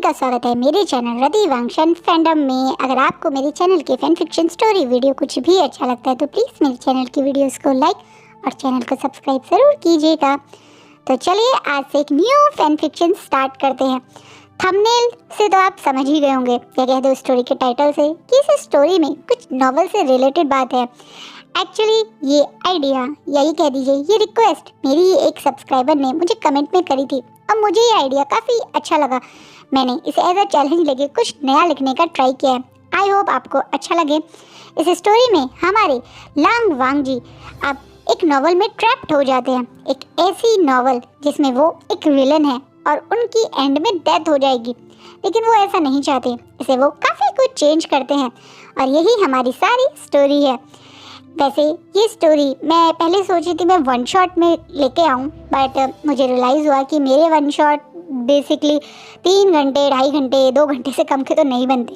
का स्वागत है मेरे चैनल रतिवांशन फैंडम में। अगर आपको मेरे चैनल की फैन फिक्शन स्टोरी वीडियो कुछ भी अच्छा लगता है तो प्लीज़ मेरे चैनल की वीडियोस को लाइक और चैनल को सब्सक्राइब ज़रूर कीजिएगा। तो चलिए आज से एक न्यू फैन फिक्शन स्टार्ट करते हैं। थंबनेल से तो आप समझ ही गए होंगे या कह दो स्टोरी के टाइटल से कि इस स्टोरी में कुछ नॉवल से रिलेटेड बात है। एक्चुअली ये आइडिया या ये कह दीजिए ये रिक्वेस्ट मेरी एक सब्सक्राइबर ने मुझे कमेंट में करी थी और मुझे ये आइडिया काफ़ी अच्छा लगा। मैंने इसे एज अ चैलेंज लेके कुछ नया लिखने का ट्राई किया है। आई होप आपको अच्छा लगे। इस स्टोरी में हमारे लांग वांग जी अब एक नॉवल में ट्रैप्ड हो जाते हैं, एक ऐसी नॉवल जिसमें वो एक विलन है और उनकी एंड में डेथ हो जाएगी, लेकिन वो ऐसा नहीं चाहते। इसे वो काफ़ी कुछ चेंज करते हैं और यही हमारी सारी स्टोरी है। वैसे ये स्टोरी मैं पहले सोची थी मैं वन शॉट में लेके आऊँ, बट मुझे रियलाइज़ हुआ कि मेरे वन शॉट बेसिकली 3 घंटे 2.5 घंटे 2 घंटे से कम के तो नहीं बनते।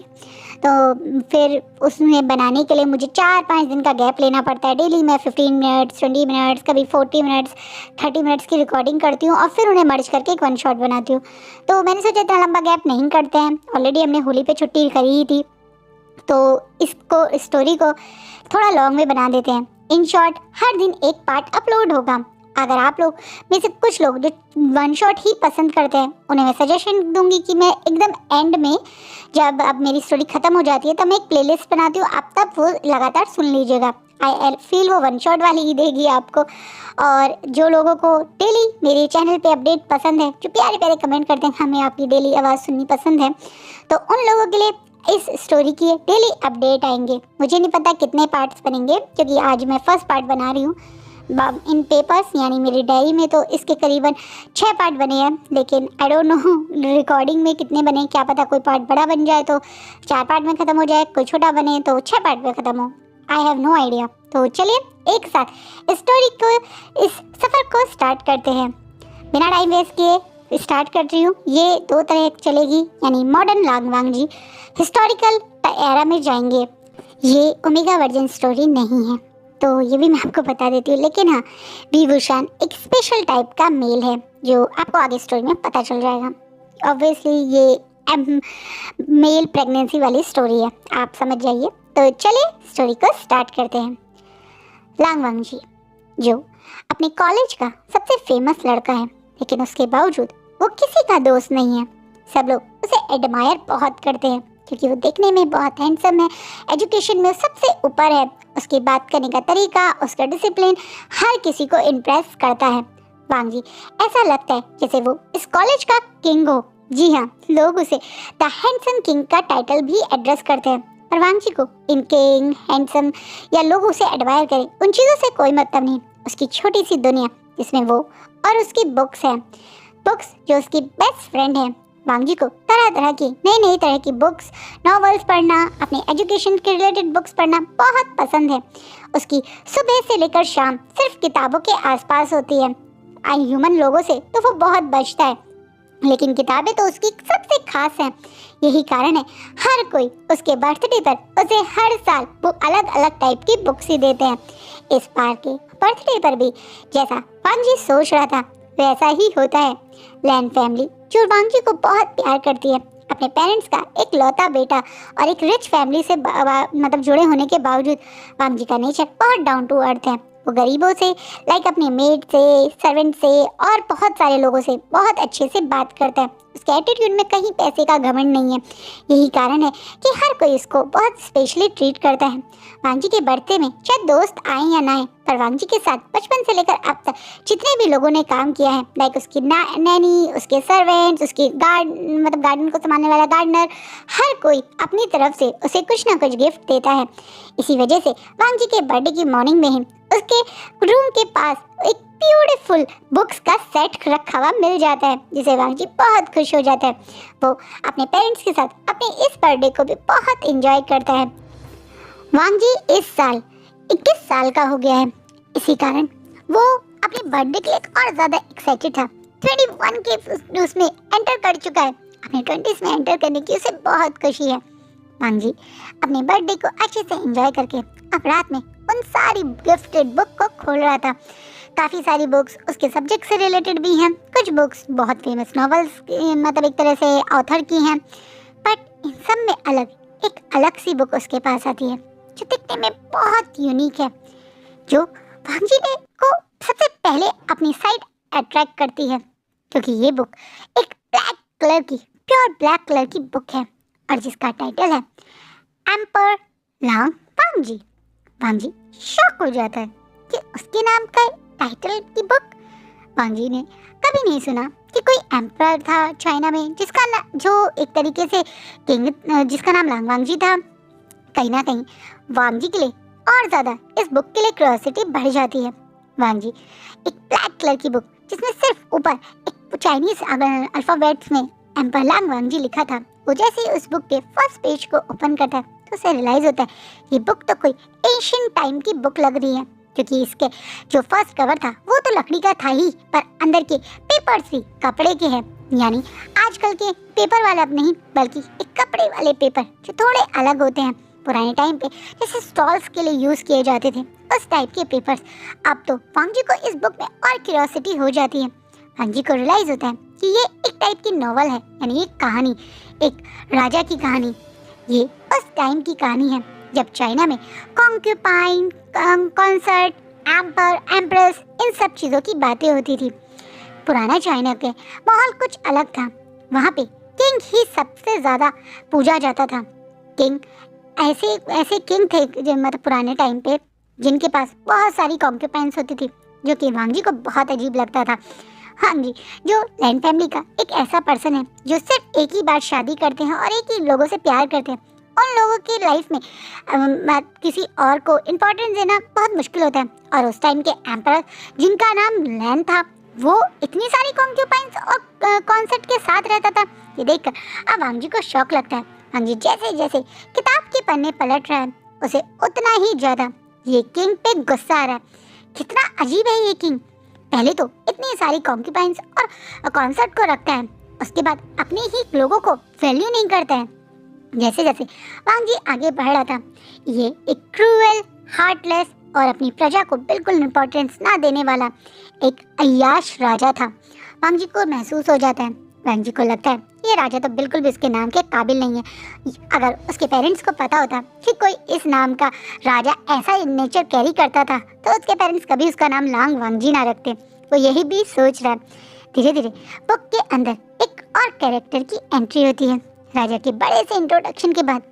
तो फिर उसमें बनाने के लिए मुझे 4-5 दिन का गैप लेना पड़ता है। डेली मैं 15 मिनट्स 20 मिनट्स कभी 40 मिनट्स 30 मिनट्स की रिकॉर्डिंग करती हूँ और फिर उन्हें मर्ज करके एक वन शॉट बनाती हूँ। तो मैंने सोचा इतना लंबा गैप नहीं करते हैं, ऑलरेडी हमने होली पे छुट्टी करी ही थी, तो इसको स्टोरी को थोड़ा लॉन्ग में बना देते हैं। इन शॉर्ट हर दिन एक पार्ट अपलोड होगा। अगर आप लोग में से कुछ लोग जो वन शॉट ही पसंद करते हैं उन्हें मैं सजेशन दूंगी कि मैं एकदम एंड में जब अब मेरी स्टोरी ख़त्म हो जाती है तो मैं एक प्लेलिस्ट बनाती हूँ, आप तब वो लगातार सुन लीजिएगा। आई फील वो वन शॉट वाली ही देगी आपको। और जो लोगों को डेली मेरे चैनल पे अपडेट पसंद है, जो प्यारे प्यारे कमेंट करते हैं हमें आपकी डेली आवाज़ सुननी पसंद है, तो उन लोगों के लिए इस स्टोरी की डेली अपडेट आएंगे। मुझे नहीं पता कितने पार्ट्स बनेंगे क्योंकि आज मैं फर्स्ट पार्ट बना रही हूँ। इन पेपर्स यानी मेरी डायरी में तो इसके करीबन 6 पार्ट बने हैं, लेकिन आई डोंट नो रिकॉर्डिंग में कितने बने। क्या पता कोई पार्ट बड़ा बन जाए तो 4 पार्ट में ख़त्म हो जाए, कोई छोटा बने तो 6 पार्ट में ख़त्म हो। I have no idea. तो चलिए एक साथ स्टोरी को इस सफ़र को स्टार्ट करते हैं। बिना टाइम वेस्ट किए स्टार्ट कर रही हूँ। ये 2 तरह चलेगी, यानी मॉडर्न लांग वांग जी हिस्टोरिकल एरा में जाएंगे। ये ओमेगा वर्जन स्टोरी नहीं है, तो ये भी मैं आपको बता देती हूँ। लेकिन हाँ, विभूषण एक स्पेशल टाइप का मेल है जो आपको आगे स्टोरी में पता चल जाएगा। ऑब्वियसली ये मेल प्रेगनेंसी वाली स्टोरी है, आप समझ जाइए। तो चलिए स्टोरी को स्टार्ट करते हैं। लांग वांग जी जो अपने कॉलेज का सबसे फेमस लड़का है, लेकिन उसके बावजूद वो किसी का दोस्त नहीं है। सब लोग उसे एडमायर बहुत करते हैं क्योंकि वो देखने में बहुत हैंडसम है, एजुकेशन में सबसे ऊपर है, उसकी बात करने का तरीका, उसका डिसिप्लिन हर किसी को इम्प्रेस करता है। वांग जी ऐसा लगता है जैसे वो इस कॉलेज का किंग हो। जी हाँ, लोग उसे द हैंडसम किंग का टाइटल भी एड्रेस करते हैं। पर वांग जी को इन किंग, हैंडसम या लोग उसे एडमायर करें उन चीज़ों से कोई मतलब नहीं। उसकी छोटी सी दुनिया जिसमें वो और उसकी बुक्स हैं, बुक्स जो उसकी बेस्ट फ्रेंड है। वांग जी को तरह तरह की नई तरह की बुक्स, नॉवेल्स पढ़ना, अपने एजुकेशन के रिलेटेड बुक्स पढ़ना बहुत पसंद है। उसकी सुबह से लेकर शाम सिर्फ किताबों के आसपास होती है। ह्यूमन लोगों से तो वो बहुत बचता है, लेकिन किताबें तो उसकी सबसे खास हैं। यही कारण है हर कोई उसके बर्थडे पर उसे हर साल वो अलग अलग टाइप की बुक्स ही देते हैं। इस बार के बर्थडे पर भी जैसा वांग जी सोच रहा था वैसा ही होता है। लैन फैमिली जो वांग जी को बहुत प्यार करती है, अपने पेरेंट्स का एक लौता बेटा और एक रिच फैमिली से मतलब जुड़े होने के बावजूद वांग जी का नेचर बहुत डाउन टू अर्थ है। वो गरीबों से लाइक अपने मेड से, सर्वेंट से और बहुत सारे लोगों से बहुत अच्छे से बात करता है। उसके एटीट्यूड में कहीं पैसे का घमंड नहीं है। यही कारण है कि हर कोई इसको बहुत स्पेशली ट्रीट करता है। वांग जी के बर्थडे में चाहे दोस्त आए या ना आए, पर वांग जी के साथ बचपन से लेकर अब तक जितने भी लोगों ने काम किया है, लाइक उसकी नैनी, उसके सर्वेंट्स, उसकी गार्डन को संभालने वाला गार्डनर, हर कोई अपनी तरफ से उसे कुछ ना कुछ गिफ्ट देता है। इसी वजह से वांग जी के बर्थडे की मॉर्निंग में ही उसके रूम के पास एक ब्यूटीफुल बुक्स का सेट रखा हुआ मिल जाता है, जिसे वांग जी बहुत खुश हो जाता है। वो अपने पेरेंट्स के साथ अपने इस बर्थडे को भी बहुत एंजॉय करता है। वांग जी इस साल 21 साल का हो गया है। इसी कारण वो अपने बर्थडे के लिए और ज़्यादा एक्साइटेड था। 21 के उसमें एंटर कर चुका है। अपने 20s में एंटर करने की उसे बहुत खुशी है। वांग जी अपने बर्थडे को अच्छे से एंजॉय करके अब रात में उन सारी गिफ्टेड बुक को खोल रहा था। काफ़ी सारी बुक्स उसके सब्जेक्ट से रिलेटेड भी हैं, कुछ बुक्स बहुत फेमस नॉवेल्स मतलब एक तरह से ऑथर की हैं। बट इन सब में एक अलग सी बुक उसके पास आती है जो दिखने में बहुत यूनिक है, जो वांग जी ने को सबसे पहले अपनी साइड अट्रैक्ट करती है, क्योंकि ये बुक एक ब्लैक कलर की, प्योर ब्लैक कलर की बुक है और जिसका टाइटल है एम्पर लांग वांग जी। वांग जी शॉक हो जाता है कि उसके नाम का टाइटल की बुक। वांग जी ने कभी नहीं सुना कि कोई एम्परर था चाइना में जिसका जो एक तरीके से किंग जिसका नाम लांग वांग जी था। कहीं ना कहीं वांग जी के लिए और ज़्यादा इस बुक के लिए क्यूरियोसिटी बढ़ जाती है। वांग जी एक ब्लैक कलर की बुक जिसमें सिर्फ ऊपर एक चाइनीज अल्फ़ाबेट्स में एम्पर लांग वांग जी लिखा था, वो जैसे ही उस बुक के फर्स्ट पेज को ओपन करता है तो उसे रियलाइज होता है ये बुक तो कोई एशियन टाइम की बुक लग रही है, क्योंकि इसके जो फर्स्ट कवर था वो तो लकड़ी का था ही, पर अंदर के पेपर्स भी कपड़े के हैं। यानी आजकल के पेपर वाले अब नहीं, बल्कि एक कपड़े वाले पेपर जो थोड़े अलग होते हैं। पुराने टाइम पे जैसे स्टॉल्स के लिए यूज़ किए जाते थे उस टाइप के पेपर्स। अब तो वांग जी को इस बुक में और क्यूरियोसिटी हो जाती है। वांग जी को रियलाइज होता है कि ये एक टाइप की नॉवल है, यानी एक कहानी, एक राजा की कहानी। ये उस टाइम की कहानी है जब चाइना में कॉन्क्यूपाइन, कॉन्सर्ट, एम्पर, एम्प्रेस, इन सब चीज़ों की बातें होती थी। पुराना चाइना के माहौल कुछ अलग था। वहाँ पे किंग ही सबसे ज़्यादा पूजा जाता था। किंग ऐसे किंग थे जो मतलब पुराने टाइम पे जिनके पास बहुत सारी कॉन्क्यूपाइंस होती थी, जो कि वांग जी को बहुत अजीब लगता था। हाँ जी, जो लैंड फैमिली का एक ऐसा पर्सन है जो सिर्फ एक ही बार शादी करते हैं और एक ही लोगों से प्यार करते हैं, उन लोगों की लाइफ में किसी और को इम्पोर्टेंस देना बहुत मुश्किल होता है। और उस टाइम के एम्परर जिनका नाम लैन था, वो इतनी सारी कॉन्क्यूपाइंस और कॉन्सेप्ट के साथ रहता था। ये देखकर अब वांग जी को शौक लगता है। वांग जी जैसे जैसे किताब के पन्ने पलट रहा है, उसे उतना ही ज़्यादा ये किंग पे गुस्सा आ रहा है। कितना अजीब है ये किंग, पहले तो इतनी सारी कॉन्क्यूपाइंस और कॉन्सेप्ट को रखता है, उसके बाद अपने ही लोगों को वैल्यू नहीं करता है। जैसे जैसे वांग जी आगे बढ़ रहा था, ये एक क्रूएल, हार्टलेस और अपनी प्रजा को बिल्कुल इम्पोर्टेंस ना देने वाला एक अय्याश राजा था। वांग जी को महसूस हो जाता है, वांग जी को लगता है ये राजा तो बिल्कुल भी इसके नाम के काबिल नहीं है। अगर उसके पेरेंट्स को पता होता कि कोई इस नाम का राजा ऐसा नेचर कैरी करता था तो उसके पेरेंट्स कभी उसका नाम लांग वांग जी ना रखते। वो यही भी सोच रहा है। धीरे धीरे बुक के अंदर एक और कैरेक्टर की एंट्री होती है। राजा के बड़े से इंट्रोडक्शन के बाद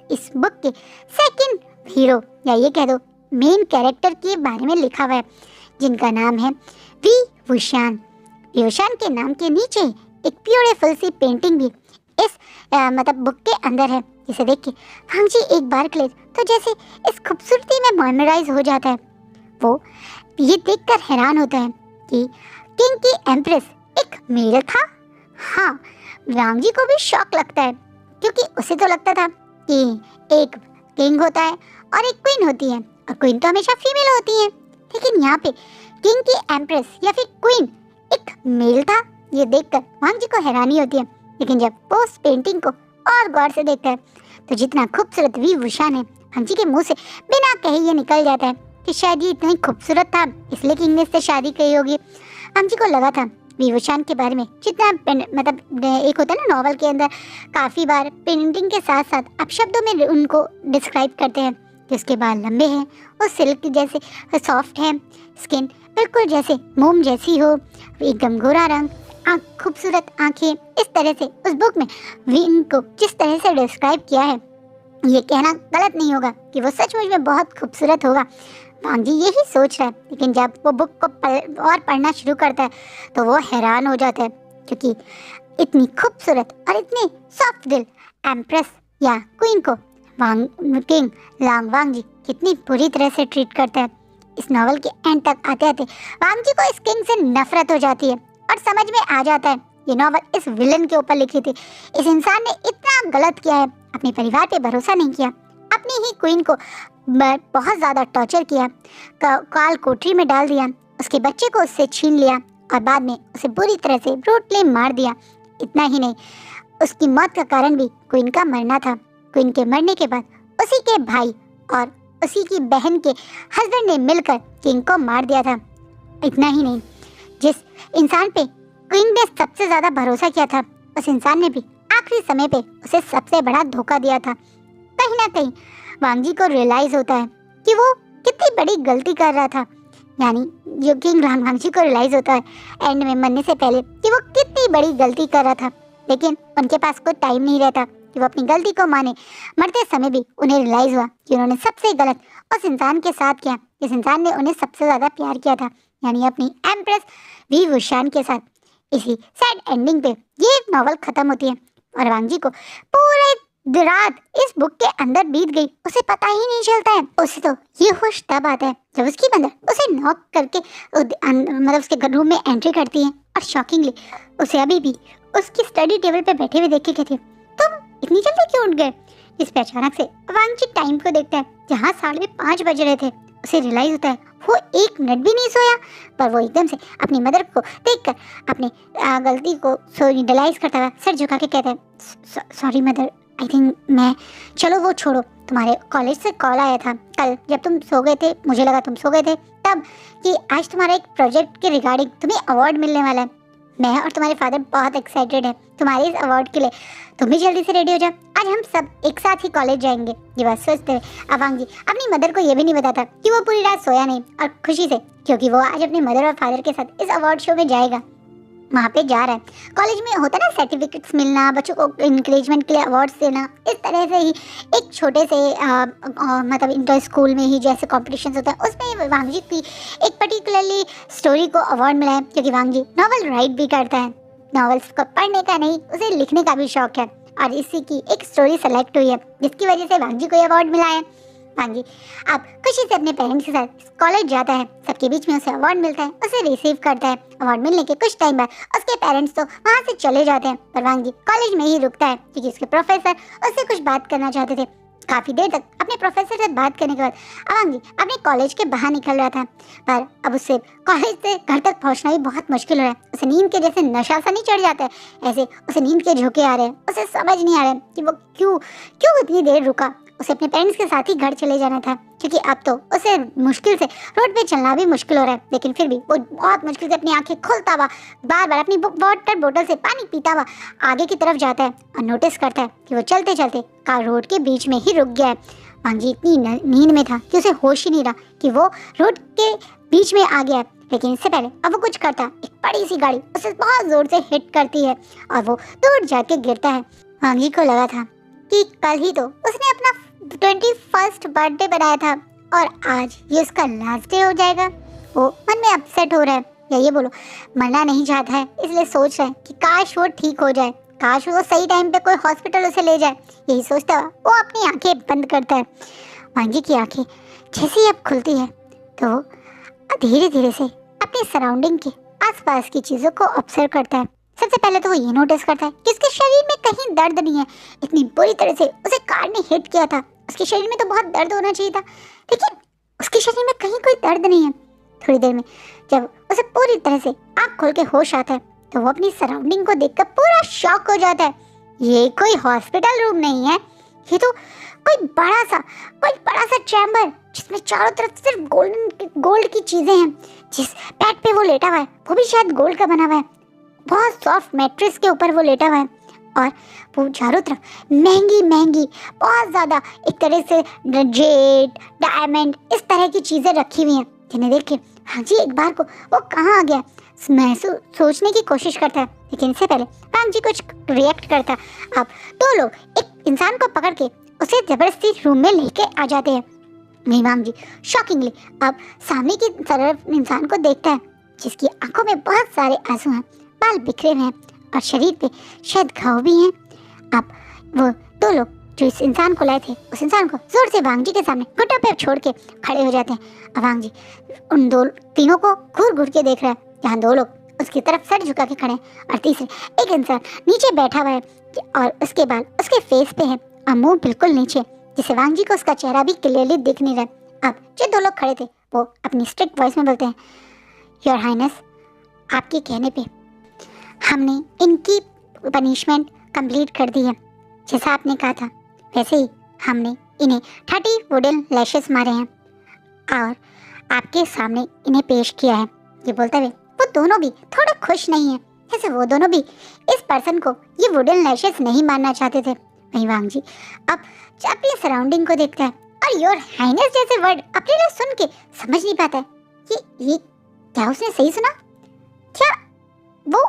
इस बुक के सेकंड हीरो, या ये कह दो मेन कैरेक्टर के बारे में लिखा हुआ है, जिनका नाम है वी वुशान। वुशान के नाम के नीचे एक ब्यूटीफुल सी पेंटिंग भी इस मतलब बुक के अंदर है, जिसे देख के वांग जी एक बार के लिए तो जैसे इस खूबसूरती में मेमोराइज हो जाता है। वो ये देखकर हैरान होता है कि किंग की एम्प्रेस एक मेल था। हाँ, वांग जी को भी शौक लगता है, क्योंकि उसे तो लगता था कि एक किंग होता है और एक क्वीन होती है, और क्वीन तो हमेशा फीमेल होती है। लेकिन यहाँ पे किंग की एम्प्रेस या फिर क्वीन एक मेल था। ये देखकर वांग जी को हैरानी होती है, लेकिन जब वो उस पेंटिंग को और गौर से देखता है तो जितना खूबसूरत वी वुशान है, वांग जी के मुंह से बिना कहे ये निकल जाता है कि शायद ये इतना ही खूबसूरत था इसलिए किंग ने इससे शादी की होगी। वांग जी को लगा था वी वुशान के बारे में जितना मतलब एक होता है ना नॉवल के अंदर काफ़ी बार पेंटिंग के साथ साथ आप शब्दों में उनको डिस्क्राइब करते हैं कि उसके बाल लंबे हैं, वो सिल्क जैसे सॉफ्ट है, स्किन बिल्कुल जैसे मोम जैसी हो, एकदम गोरा रंग, खूबसूरत आंखें। इस तरह से उस बुक में विन को जिस तरह से डिस्क्राइब किया है, ये कहना गलत नहीं होगा कि वो सचमुच में बहुत खूबसूरत होगा। वांग जी यही सोच रहा है, लेकिन जब वो बुक को और पढ़ना शुरू करता है तो वो हैरान हो जाता है, क्योंकि इतनी खूबसूरत और इतनी सॉफ्ट दिल एम्प्रेस या क्वीन को किंग लांग वांग जी कितनी बुरी तरह से ट्रीट करता है। इस नॉवल के एंड तक आते आते वांग जी को इस किंग से नफरत हो जाती है और समझ में आ जाता है ये नॉवल इस विलन के ऊपर लिखी थी। इस इंसान ने इतना गलत किया है, अपने परिवार पे भरोसा नहीं किया, अपनी ही क्वीन को बहुत ज़्यादा टॉर्चर किया, काल कोठरी में डाल दिया, उसके बच्चे को उससे छीन लिया और बाद में उसे बुरी तरह से ब्रूटली मार दिया। इतना ही नहीं, उसकी मौत का कारण भी क्वीन का मरना था। क्वीन के मरने के बाद उसी के भाई और उसी की बहन के हस्बैंड ने मिलकर किंग को मार दिया था। इतना ही नहीं, जिस इंसान पे क्विंग ने सबसे ज्यादा भरोसा किया था, उस इंसान ने भी आखिरी समय पे उसे सबसे बड़ा धोखा दिया था। कहीं ना कहीं वांग जी को रियलाइज होता है कि वो कितनी बड़ी गलती कर रहा था। यानी जो किंग वांग जी को रियलाइज होता है एंड में मरने से पहले कि वो कितनी बड़ी गलती कर रहा था, लेकिन उनके पास कोई टाइम नहीं रहता कि वो अपनी गलती को माने। मरते समय भी उन्हें रियलाइज हुआ कि उन्होंने सबसे गलत उस इंसान के साथ किया जिस इंसान ने उन्हें सबसे ज्यादा प्यार किया था, यानी अपनी एम्प्रेस वी वुशान के साथ। इसी सैड एंडिंग पे ये नॉवल खत्म होती है और वांग जी को पूरे रात इस बुक के अंदर बीत गई उसे पता ही नहीं चलता है। उसे तो ये होश तब आता है जब उसकी मदर उसे नॉक करके मतलब उसके रूम में एंट्री करती है और शॉकिंगली उसे अभी भी उसकी स्टडी टेबल पे बैठे हुए देख के कहती है, तुम इतनी जल्दी क्यों उठ गए? इस पे अचानक से वांग जी टाइम को देखता है जहाँ 5:30 बज रहे थे। उसे रियलाइज होता है वो 1 मिनट भी नहीं सोया, पर वो एकदम से अपनी मदर को देखकर अपनी गलती को रियलाइज करता हुआ सर झुका के कहता है, सॉरी मदर, आई थिंक मैं, चलो वो छोड़ो, तुम्हारे कॉलेज से कॉल आया था कल जब तुम सो गए थे, मुझे लगा तुम सो गए थे तब, कि आज तुम्हारा एक प्रोजेक्ट के रिगार्डिंग तुम्हें अवार्ड मिलने वाला है। मैं और तुम्हारे फादर बहुत एक्साइटेड है तुम्हारे इस अवार्ड के लिए, तुम भी जल्दी से रेडी हो जाओ, आज हम सब एक साथ ही कॉलेज जाएंगे। ये बात सोचते हुए वांग जी अपनी मदर को ये भी नहीं बताता कि वो पूरी रात सोया नहीं, और खुशी से, क्योंकि वो आज अपने मदर और फादर के साथ इस अवार्ड शो में जाएगा, वहाँ पे जा रहा है। कॉलेज में होता है ना सर्टिफिकेट्स मिलना, बच्चों को इंकरेजमेंट के लिए अवार्ड्स देना, इस तरह से ही एक छोटे से मतलब इंटर स्कूल में ही जैसे कॉम्पिटिशन्स होता है उसमें वांग जी की एक पर्टिकुलरली स्टोरी को अवार्ड मिला है, क्योंकि वांग जी नॉवल राइट भी करता है। नॉवेल्स को पढ़ने का नहीं, उसे लिखने का भी शौक है, और इसी की एक स्टोरी सेलेक्ट हुई है जिसकी वजह से वांग जी को अवार्ड मिला है। वांग जी अब खुशी से अपने पेरेंट्स के साथ कॉलेज जाता है, सबके बीच में उसे अवार्ड मिलता है, उसे रिसीव करता है। अवार्ड मिलने के कुछ टाइम बाद उसके पेरेंट्स तो वहाँ से चले जाते हैं, पर वांग जी कॉलेज में ही रुकता है क्योंकि उसके प्रोफेसर उससे कुछ बात करना चाहते थे। काफी देर तक अपने प्रोफेसर से बात करने के बाद वांग जी अपने कॉलेज के बाहर निकल रहा था, पर अब उससे कॉलेज से घर तक पहुंचना भी बहुत मुश्किल हो रहा है। उसे नींद के जैसे नशा सा नहीं चढ़ जाता है, ऐसे उसे नींद के झोंके आ रहे हैं। उसे समझ नहीं आ रहा है कि वो क्यों इतनी देर रुका। उसे अपने पेरेंट्स के साथ ही घर चले जाना था, क्योंकि अब तो उसे मुश्किल से रोड पे चलना भी मुश्किल हो रहा है, लेकिन फिर भी वो बहुत मुश्किल से अपनी आंखें खोलता हुआ बार बार अपनी वाटर बोतल से पानी पीता हुआ आगे की तरफ जाता है और नोटिस करता है कि वो चलते चलते कार रोड के बीच में ही रुक गया है। वांग जी इतनी नींद में था कि उसे होश ही नहीं रहा कि वो रोड के बीच में आ गया है, लेकिन इससे पहले अब वो कुछ करता, एक बड़ी सी गाड़ी उसे बहुत जोर से हिट करती है और वो दूर जाके गिरता है। वांग जी को लगा था कि कल ही तो उसने अपना 21st बर्थडे बनाया था और आज ये उसका लास्ट डे हो जाएगा। वो मन में अपसेट हो रहा है, या ये बोलो मरना नहीं चाहता है, इसलिए सोच रहा है कि काश वो ठीक हो जाए, काश वो सही टाइम पे कोई हॉस्पिटल उसे ले जाए। यही सोचता हुआ वो अपनी आंखें बंद करता है। वांग जी की आंखें जैसे ही अब खुलती है तो वो धीरे धीरे से अपनी सराउंडिंग के आसपास की चीज़ों को ऑब्जर्व करता है। सबसे पहले तो वो ये नोटिस करता है कि उसके शरीर में कहीं दर्द नहीं है। इतनी बुरी तरह से उसे कार ने हिट किया था, उसके शरीर में तो बहुत दर्द होना चाहिए था, लेकिन उसके शरीर में कहीं कोई दर्द नहीं है। थोड़ी देर में जब उसे पूरी तरह से आँख खोल के होश आता है तो वो अपनी सराउंडिंग को देखकर पूरा शॉक हो जाता है। ये कोई हॉस्पिटल रूम नहीं है, ये तो कोई बड़ा सा चैम्बर जिसमें चारों तरफ सिर्फ गोल्ड की चीजें हैं। जिस बेड पे वो लेटा हुआ है वो भी शायद गोल्ड का बना हुआ है। बहुत सॉफ्ट मैट्रेस के ऊपर वो लेटा हुआ है और वो चारों तरफ महंगी बहुत ज्यादा एक तरह से जेड डायमंड इस तरह की चीजें रखी हुई हैं, जिन्हें देख के हाँ जी एक बार को वो कहाँ आ गया सोचने की कोशिश करता है, लेकिन इससे पहले वांग जी कुछ रिएक्ट करता। अब दो लोग एक इंसान को पकड़ के उसे जबरदस्ती रूम में लेके आ जाते हैं। वांग जी शॉकिंगली अब सामने की तरफ इंसान को देखता है जिसकी आंखों में बहुत सारे आंसू हैं, बाल बिखरे हुए हैं और शरीर पे शायद घाव भी हैं। अब वो दो लोग जो इस इंसान को लाए थे उस इंसान को जोर से वांग जी के सामने घुटनों पे छोड़ के खड़े हो जाते हैं। अब वांग जी उन तीनों को घूर के देख रहा है, जहाँ दो लोग उसकी तरफ सर झुका के खड़े हैं और तीसरे एक इंसान नीचे बैठा हुआ है और उसके बाल उसके फेस पे है और मुंह बिल्कुल नीचे, जिससे वांग जी को उसका चेहरा भी क्लियरली दिख नहीं रहा। अब जो दो लोग खड़े थे वो अपनी स्ट्रिक्ट वॉइस में बोलते हैं, योर हाइनेस, आपके कहने पे हमने इनकी पनिशमेंट कंप्लीट कर दी है। जैसा आपने कहा था वैसे ही हमने इन्हें 30 वुडन लैशेस मारे हैं और आपके सामने इन्हें पेश किया है। ये बोलते हुए वो दोनों भी थोड़े खुश नहीं है, जैसे वो दोनों भी इस पर्सन को ये वुडन लैशेस नहीं मानना चाहते थे। वहीं वांग जी अब अपनी सराउंडिंग को देखता है और योर हाइनेस जैसे वर्ड अपने लिए सुन के समझ नहीं पाता है कि ये क्या उसने सही सुना, क्या वो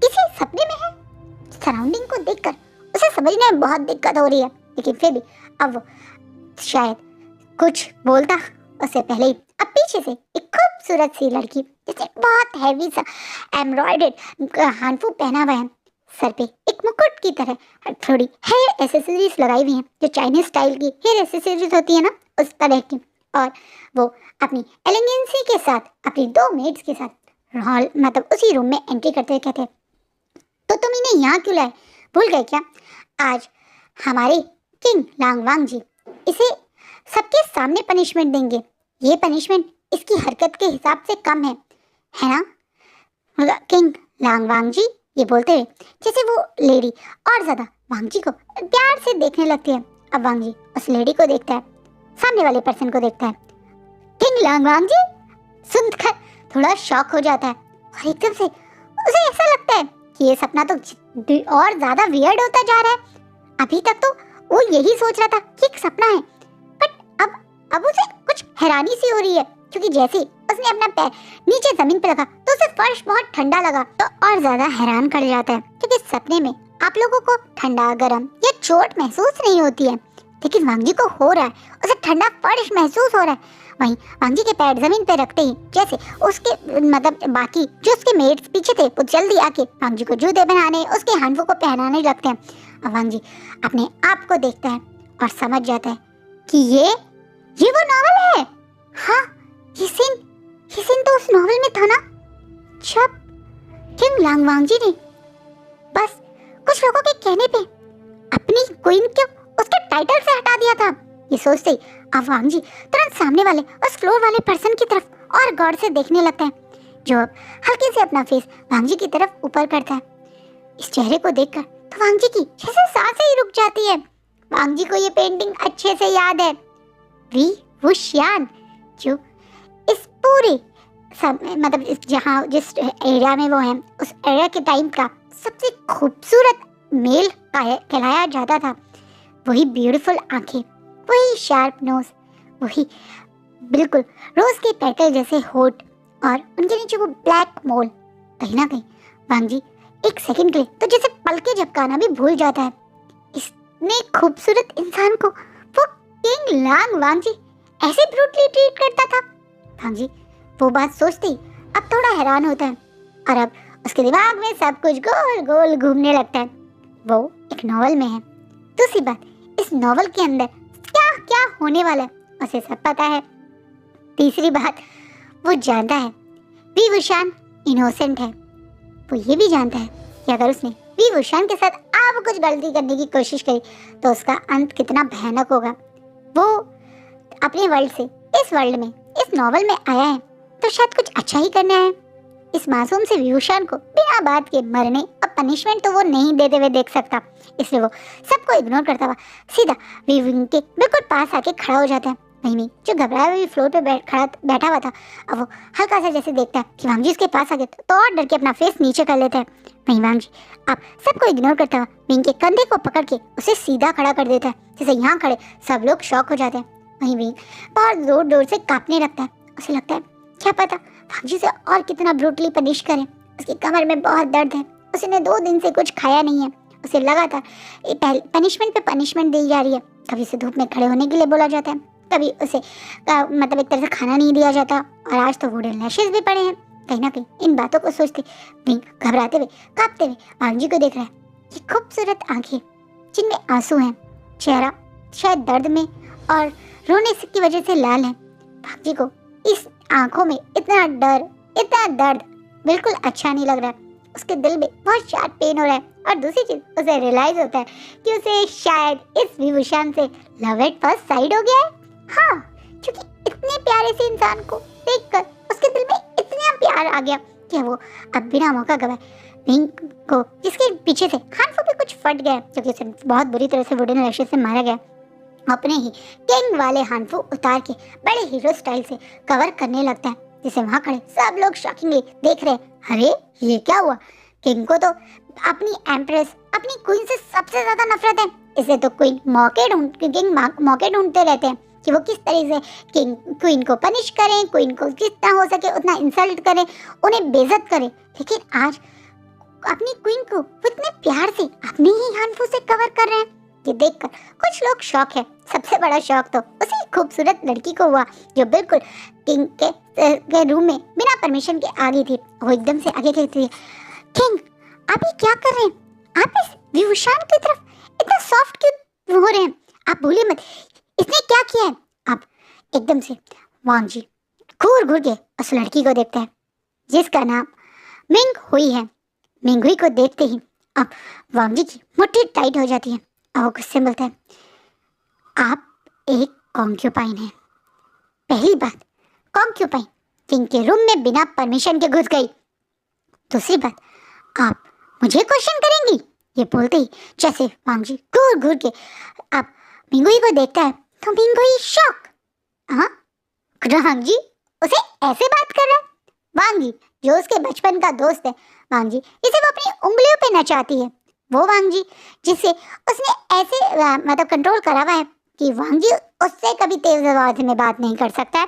किसी सपने में है। सराउंडिंग को देखकर उसे समझने में बहुत दिक्कत हो रही है, लेकिन फिर भी अब वो शायद कुछ बोलता उससे पहले ही अब पीछे से एक खूबसूरत सी लड़की जिसने बहुत हैवी सा एम्ब्रॉयडर्ड हानफू पहना हुआ है, सर पे एक मुकुट की तरह थोड़ी हेयर एसेसरीज लगाई हुई हैं, जो चाइनीज स्टाइल की हेयर एसेसरीज होती है ना, उस तरह की। और वो अपनी एलिगेंसी के साथ अपनी 2 मेड्स के साथ हॉल मतलब उसी रूम में एंट्री करते हुए कहते, तो तुम इन्हें यहाँ क्यों लाए, भूल गए क्या आज हमारे किंग लांगवांग जी इसे सबके सामने पनिशमेंट देंगे। ये पनिशमेंट इसकी हरकत के हिसाब से कम है ना किंग लांगवांग जी। ये बोलते हुए जैसे वो लेडी और ज्यादा वांग जी को प्यार से देखने लगती है। अब वांग जी उस लेडी को देखता है, सामने वाले पर्सन को देखता है। किंग लांगवांग जी सुनकर थोड़ा शॉक हो जाता है और एकदम से उसे ऐसा लगता है कि ये सपना तो और ज्यादा वियर्ड होता जा रहा है। अभी तक तो वो यही सोच रहा था कि एक सपना है, बट अब उसे कुछ हैरानी सी हो रही है, क्योंकि जैसे उसने अपना पैर नीचे जमीन पर रखा तो उसे फर्श बहुत ठंडा लगा। तो और ज्यादा हैरान कर जाता है, क्योंकि सपने में आप लोगों को ठंडा, गर्म या चोट महसूस नहीं होती है, लेकिन वांग जी को हो रहा है, उसे ठंडा फर्श महसूस हो रहा है। वहीं वांग जी के पैर जमीन पर रखते ही जैसे उसके मतलब बाकी जो उसके मेट्स पीछे थे वो जल्दी आके वांग जी को जूते पहनाने, उसके हानवों को पहनाने लगते हैं। अब वांग जी अपने आप को देखता है और समझ जाता है कि ये वो नॉवल है। हाँ, ये सीन तो उस नॉवल में था ना, जब किंग लांगवांग जी ने बस कुछ लोगों के कहने पे अपनी क्वीन को उसके टाइटल से हटा दिया था। ये सोचते ही अब वांग जी तुरंत सामने वाले उस फ्लोर वाले पर्सन की तरफ और गौर से देखने लगता है, जो अब हल्के से अपना फेस वांग जी की तरफ ऊपर करता है। इस चेहरे को देखकर तो वांग जी की जैसे सांसें ही रुक जाती है। वांग जी को ये पेंटिंग अच्छे से याद है, वी वुशियान, जो इस पूरे मतलब जहाँ जिस एरिया में वो है उस एरिया के टाइम का सबसे खूबसूरत मेल कहलाया जाता था। वही ब्यूटीफुल आंखें, वही शार्प नोज, वही बिल्कुल रोज के पेटल जैसे होठ और उनके नीचे वो ब्लैक मोल। कहीं ना कहीं वांग जी एक सेकंड के लिए तो जैसे पलके झपकाना भी भूल जाता है। इतने खूबसूरत इंसान को वो किंग लांगवांग जी ऐसे ब्रूटली ट्रीट करता था। वांग जी वो बात सोचते ही अब थोड़ा हैरान होता है और अब उसके दिमाग में सब कुछ गोल गोल घूमने लगता है। वो एक नॉवल में है, दूसरी बात इस नॉवल के अंदर क्या क्या होने वाला है उसे सब पता है, तीसरी बात वो जानता है वी वुशियान इनोसेंट है। वो ये भी जानता है कि अगर उसने वी वुशियान के साथ अब कुछ गलती करने की कोशिश करी तो उसका अंत कितना भयानक होगा। वो अपने वर्ल्ड से इस वर्ल्ड में इस नॉवल में आया है तो शायद कुछ अच्छा ही करना है। इस मासूम से वी वुशियान को बिना बात के मरने और पनिशमेंट तो वो नहीं देते हुए देख सकता, इसलिए वो सबको इग्नोर करता हुआ सीधा वी विंग के बिल्कुल पास आके खड़ा हो जाता है। वहीं जो घबराया हुआ फ्लोर पे बैठा हुआ था, अब वो हल्का सा जैसे देखता है कि वांग जी उसके पास आ गए तो और डर के अपना फेस नीचे कर लेता है। वहीं वांग जी अब सबको इग्नोर करता हुआ विंग के कंधे को पकड़ के उसे सीधा खड़ा कर देता है, जैसे यहाँ खड़े सब लोग शॉक हो जाते हैं। वहीं विंग बहुत जोर जोर से कांपने लगता है। उसे लगता है क्या पता वांग जी से और कितना ब्रूटली पनिश करें। उसकी कमर में बहुत दर्द है, उसने 2 दिन से कुछ खाया नहीं है। उसे लगा था पनिशमेंट पे पनिशमेंट दी जा रही है, कभी उसे धूप में खड़े होने के लिए बोला जाता है, कभी उसे मतलब एक तरह से खाना नहीं दिया जाता, और आज तो वुडन लैशेस भी पड़े हैं। कहीं ना कहीं इन बातों को सोचते विंग घबराते हुए कांपते हुए वांग जी को देख रहा है। ये खूबसूरत आंखें जिनमें आंसू हैं, चेहरा शायद दर्द में और रोने की वजह से लाल है। वांग जी को इस आंखों में इतना डर, इतना दर्द बिल्कुल अच्छा नहीं लग रहा है। उसके दिल में बहुत शार्प पेन हो रहा है, और दूसरी चीज उसे रियलाइज होता है कि उसे शायद इस वी वुशियान से लव एट फर्स्ट साइड हो गया है। हाँ, क्योंकि इतने प्यारे से इंसान को देखकर उसके दिल में इतना प्यार आ गया कि वो अब बिना मौका गवाए विंग को, जिसके पीछे से हानफू भी कुछ फट गया क्योंकि उसे बहुत बुरी तरह से वुडन लैशेस से मारा गया, अपने ही किंग वाले हानफू उतार के बड़े हीरो स्टाइल से कवर करने लगता है। जिसे वहां खड़े सब लोग शॉकिंगली देख रहे। अरे ये क्या हुआ? किंग को तो अपनी एम्प्रेस, अपनी क्वीन से सबसे ज्यादा नफरत है। इसे तो किंग मौके ढूंढते रहते हैं कि वो किस तरीके से किंग क्वीन को पनिश करें, क्वीन को जितना हो सके उतना इंसल्ट करें, उन्हें बेइज्जत करें। लेकिन आज अपनी क्वीन को वो इतने प्यार से अपने ही हाथों से कवर कर रहे हैं। ये देखकर कुछ लोग शॉक है। सबसे बड़ा शॉक तो उसी खूबसूरत लड़की को हुआ जो बिल्कुल किंग के रूम में बिना परमिशन के आ गई थी। वो एकदम से आगे कहती है, किंग आप ये क्या कर रहे हैं? आप इस विभूषण की तरफ इतना सॉफ्ट क्यों हो रहे हैं? आप भूलिए मत इसने क्या किया है। अब एकदम से वांग जी घूर घूर के उस लड़की को देखते हैं जिसका नाम मिंग हुई है। मिंग हुई को देखते ही अब वांग जी की मुट्ठी टाइट हो जाती है और वो गुस्से में बोलता है, आप एक कॉन्क्यूपाइन हैं। पहली बात, कॉन्क्यूपाइन किंग के रूम में बिना परमिशन के घुस गई। दूसरी बात, आप मुझे क्वेश्चन करेंगी? ये बोलते ही जैसे वांग जी घूर घूर के अब मिंग हुई को देखता है तो मिंग हुई शॉक। हाँ, वांग जी उसे ऐसे बात कर रहा है? वांग जी जो उसके बचपन का दोस्त है, वांग जी इसे वो अपनी उंगलियों पे नचाती है। वो वांग जी जिसे उसने ऐसे मतलब कंट्रोल करा हुआ है कि वांग जी उससे कभी तेज आवाज में बात नहीं कर सकता है।